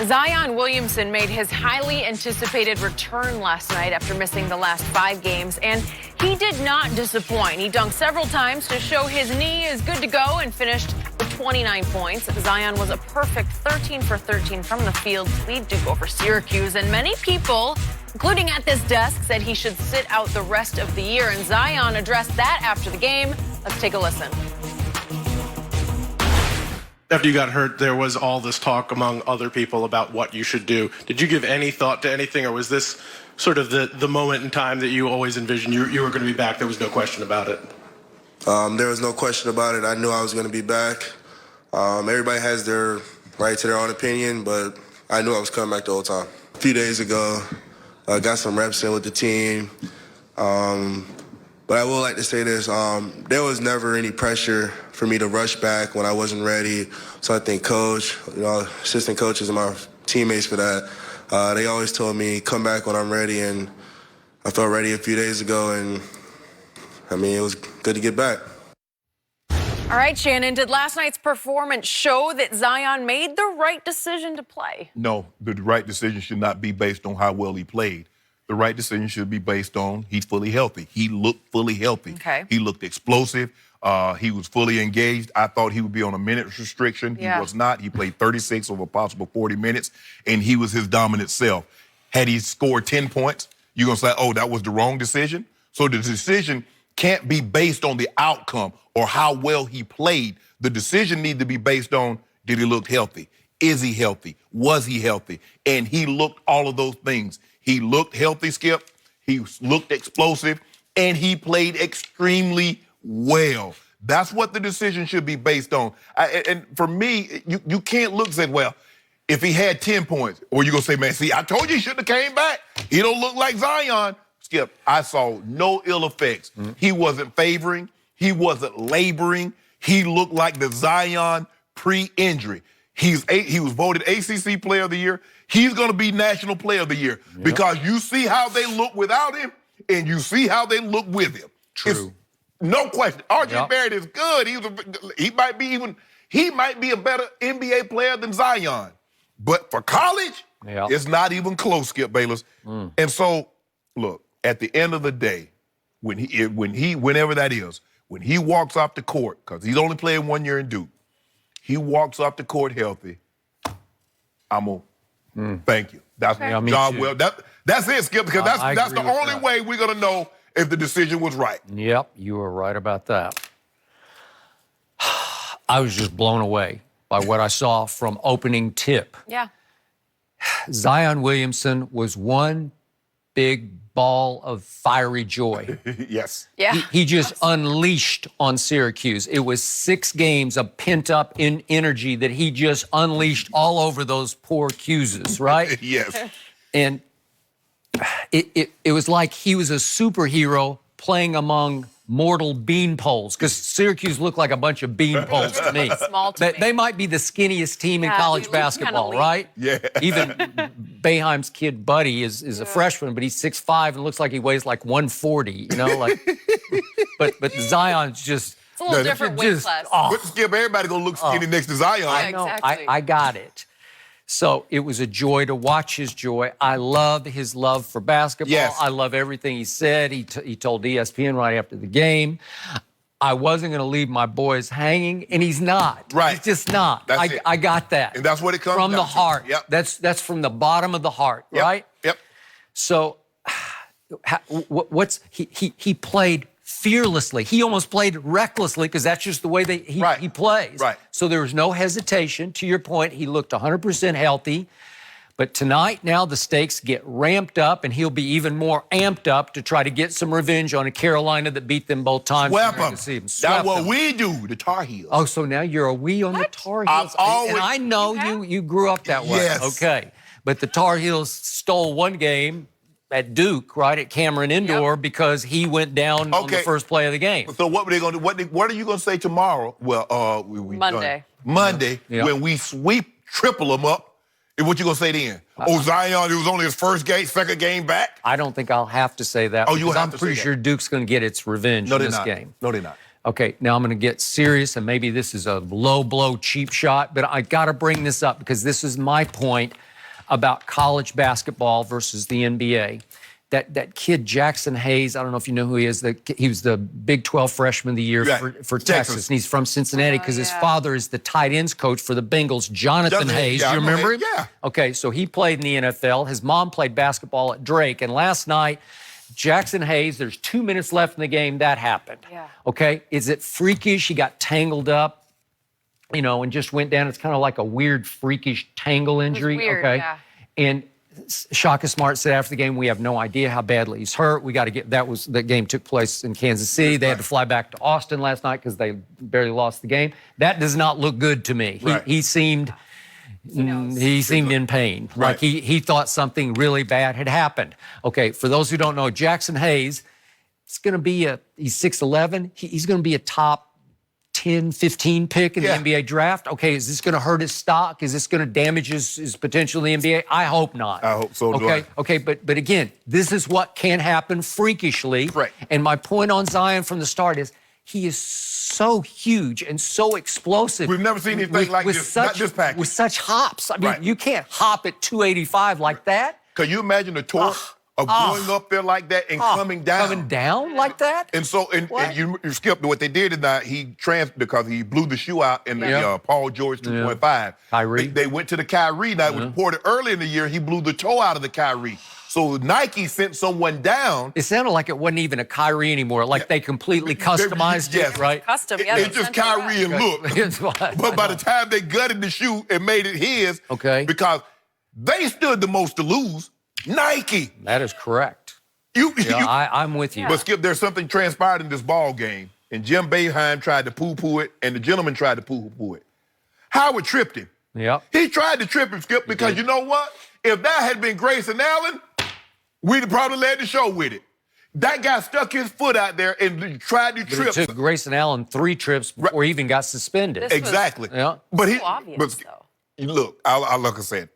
Zion Williamson made his highly anticipated return last night after missing the last 5 games, and he did not disappoint. He dunked several times to show his knee is good to go and finished with 29 points. Zion was a perfect 13 for 13 from the field to lead Duke over Syracuse, and many people, including at this desk, said he should sit out the rest of the year, and Zion addressed that after the game. Let's take a listen. After you got hurt, there was all this talk among other people about what you should do. Did you give any thought to anything, or was this sort of the moment in time that you always envisioned you were going to be back? There was no question about it. There was no question about it. I knew I was going to be back. Everybody has their right to their own opinion, but I knew I was coming back the whole time. A few days ago, I got some reps in with the team. But I would like to say this, there was never any pressure for me to rush back when I wasn't ready. So I think coach, assistant coaches and my teammates for that, they always told me, come back when I'm ready. And I felt ready a few days ago, and I mean, it was good to get back. All right, Shannon, did last night's performance show that Zion made the right decision to play? No, the right decision should not be based on how well he played. The right decision should be based on he's fully healthy. He looked fully healthy. Okay. He looked explosive. He was fully engaged. I thought he would be on a minute restriction. Yeah. He was not. He played 36 over a possible 40 minutes, and he was his dominant self. Had he scored 10 points, you're going to say, oh, that was the wrong decision? So the decision can't be based on the outcome or how well he played. The decision needs to be based on, did he look healthy? Is he healthy? Was he healthy? And he looked all of those things. He looked healthy, Skip. He looked explosive, and he played extremely well. That's what the decision should be based on. And for me, you can't look and say, well, if he had 10 points, or you're going to say, man, see, I told you he shouldn't have came back. He don't look like Zion. Skip, I saw no ill effects. Mm-hmm. He wasn't favoring. He wasn't laboring. He looked like the Zion pre-injury. He was voted ACC Player of the Year. He's going to be National Player of the Year because you see how they look without him and you see how they look with him. True. No question. R.J. Barrett is good. He might be a better NBA player than Zion. But for college, it's not even close, Skip Bayless. And so, look, at the end of the day, whenever that is, when he walks off the court, because he's only played 1 year in Duke, he walks off the court healthy, I'm going to thank you. That's John Well. That's it, Skip, because that's the only way we're going to know if the decision was right. Yep, you were right about that. I was just blown away by what I saw from opening tip. Yeah. Zion Williamson was one big ball of fiery joy. Yes. Yeah. He just unleashed on Syracuse. It was 6 games of pent-up energy that he just unleashed all over those poor Cuses, right? Yes. And it was like he was a superhero playing among mortal beanpoles, because Syracuse looked like a bunch of beanpoles to me. Small to me. They might be the skinniest team in college basketball, right? Yeah. Even Boeheim's kid Buddy is a freshman, but he's 6'5" and looks like he weighs like 140, you know? Like, but Zion's just... It's a little different weight class. But Skip, everybody gonna look skinny next to Zion. I know. Exactly. I got it. So it was a joy to watch his joy. I love his love for basketball. Yes. I love everything he said. He told ESPN right after the game, I wasn't going to leave my boys hanging, and he's not. Right. He's just not. That's it. I got that. And that's what it comes from down the to. heart. Yep. That's from the bottom of the heart, right? Yep. So he played fearlessly. He almost played recklessly because that's just the way he plays. Right. So there was no hesitation. To your point, he looked 100% healthy. But tonight, now the stakes get ramped up, and he'll be even more amped up to try to get some revenge on a Carolina that beat them both times. Swept them. That's what we do, the Tar Heels. Oh, so now you're a we on the Tar Heels. And I know you grew up that way. Yes. Okay. But the Tar Heels stole one game at Duke, right, at Cameron Indoor, because he went down on the first play of the game. So what were they going to do? What are you going to say tomorrow? Well, Monday. Monday, when we sweep, triple them up. And what you going to say then? Zion, it was only his second game back? I don't think I'll have to say that. Oh, you have I'm to pretty say sure Duke's going to get its revenge in this game. No, they're not. Okay, now I'm going to get serious, and maybe this is a low blow, cheap shot, but I got to bring this up because this is my point. about college basketball versus the NBA. That kid, Jackson Hayes, I don't know if you know who he is. He was the Big 12 Freshman of the Year for Texas. And he's from Cincinnati because his father is the tight ends coach for the Bengals, Jonathan Hayes. Do you remember him? Yeah. Okay, so he played in the NFL. His mom played basketball at Drake. And last night, Jackson Hayes, there's 2 minutes left in the game. That happened. Yeah. Okay, is it freakish? He got tangled up, and just went down. It's kind of like a weird, freakish tangle injury. Weird, okay. yeah. And Shaka Smart said after the game, we have no idea how badly he's hurt. We got to get that game took place in Kansas City. They had to fly back to Austin last night because they barely lost the game. That does not look good to me. Right. He seemed in pain. Right. Like he thought something really bad had happened. Okay, for those who don't know, Jackson Hayes, he's 6'11". He's going to be a top 10, 15 pick in the NBA draft. Okay, is this going to hurt his stock? Is this going to damage his potential in the NBA? I hope not. I hope so, okay, okay, but again, this is what can happen freakishly. Right. And my point on Zion from the start is he is so huge and so explosive. We've never seen anything like this, not this package. With such hops. I mean, you can't hop at 285 like that. Can you imagine the torque of going up there like that and coming down? Coming down like that? And so, and you skipped what they did tonight. He transferred because he blew the shoe out in the Paul George 2.5. Kyrie. They went to the Kyrie night. It was reported early in the year he blew the toe out of the Kyrie. So Nike sent someone down. It sounded like it wasn't even a Kyrie anymore. Like they completely customized it, right? Custom, It's just Kyrie and look. But by the time they gutted the shoe and made it his, because they stood the most to lose, Nike. That is correct. I'm with you. But Skip, there's something transpired in this ball game, and Jim Boeheim tried to poo-poo it, and the gentleman tried to poo-poo it. Howard tripped him. Yep. He tried to trip him, Skip, because you know what? If that had been Grayson Allen, we'd have probably led the show with it. That guy stuck his foot out there and tried to trip. It took Grayson Allen 3 trips before he even got suspended. Exactly. But so obvious, though. Look, like I said,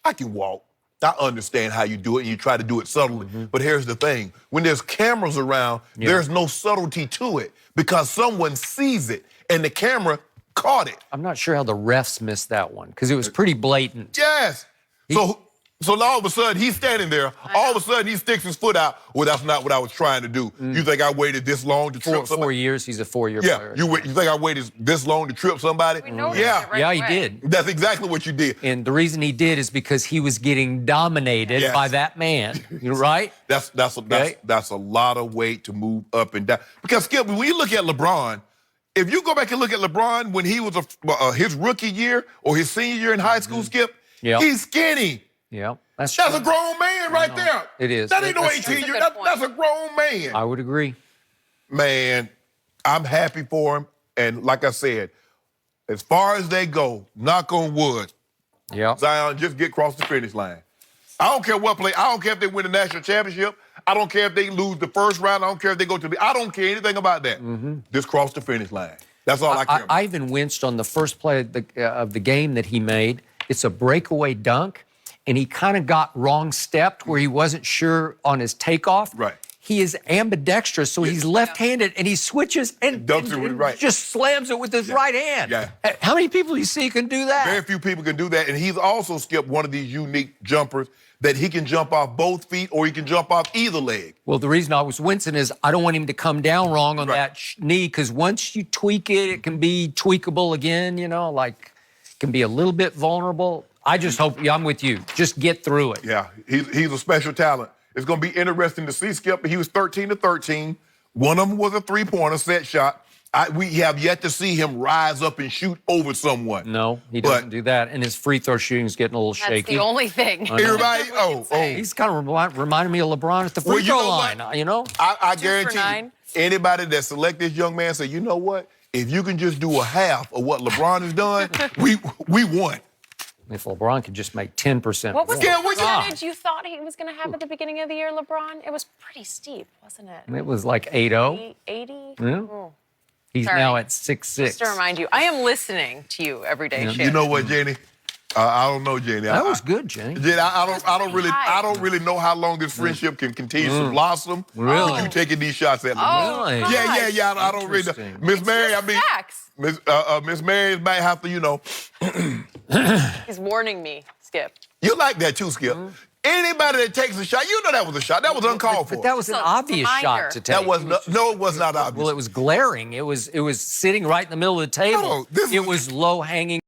I can walk. I understand how you do it, and you try to do it subtly. But here's the thing. When there's cameras around, there's no subtlety to it because someone sees it, and the camera caught it. I'm not sure how the refs missed that one because it was pretty blatant. Yes. So all of a sudden, he's standing there. All of a sudden, he sticks his foot out. Well, that's not what I was trying to do. You think I waited this long to trip somebody? 4 years, he's a 4-year player. You think I waited this long to trip somebody? He did. That's exactly what you did. And the reason he did is because he was getting dominated by that man. You're right? That's a lot of weight to move up and down. Because, Skip, when you look at LeBron, if you go back and look at LeBron when he was his rookie year or his senior year in high school, Skip, he's skinny. Yeah, that's a grown man right there. It is. That ain't no 18-year. That's a grown man. I would agree. Man, I'm happy for him. And like I said, as far as they go, knock on wood, Zion just get across the finish line. I don't care what play. I don't care if they win the national championship. I don't care if they lose the first round. I don't care if they go to the. I don't care anything about that. Just cross the finish line. That's all I care about. I even winced on the first play of the game that he made. It's a breakaway dunk. And he kind of got wrong-stepped where he wasn't sure on his takeoff. Right. He is ambidextrous, so he's left-handed, and he switches and dunks it with right. Just slams it with his right hand. Yeah. How many people do you see can do that? Very few people can do that, and he's also, Skip, one of these unique jumpers that he can jump off both feet or he can jump off either leg. Well, the reason I was wincing is I don't want him to come down wrong on that knee because once you tweak it, it can be tweakable again, it can be a little bit vulnerable. I just hope, I'm with you. Just get through it. Yeah, he's a special talent. It's going to be interesting to see, Skip. He was 13 to 13. One of them was a three-pointer set shot. We have yet to see him rise up and shoot over someone. No, he doesn't do that. And his free throw shooting is getting a little shaky. That's the only thing. Everybody, He's kind of reminding me of LeBron at the free throw line, I guarantee you, anybody that select this young man say, you know what? If you can just do a half of what LeBron has done, we won. If LeBron could just make 10%. What was the percentage you thought he was going to have at the beginning of the year, LeBron? It was pretty steep, wasn't it? It was like 80. 80? Yeah. Oh. He's now at 6'6". Just to remind you, I am listening to you every day, Shannon. You know what, Jenny? I don't know, Jenny. That was good, Jenny. Jenny, I don't really know how long this friendship can continue to blossom. Really? With you taking these shots at me. Really? Yeah. I don't really know. Miss Mary, Miss Mary might have to, you know. He's warning me, Skip. You like that too, Skip. Anybody that takes a shot, you know that was a shot. That was uncalled for. But that was an obvious shot to take. That was no, it was not obvious. Well, it was glaring. It was sitting right in the middle of the table. No, it was low hanging.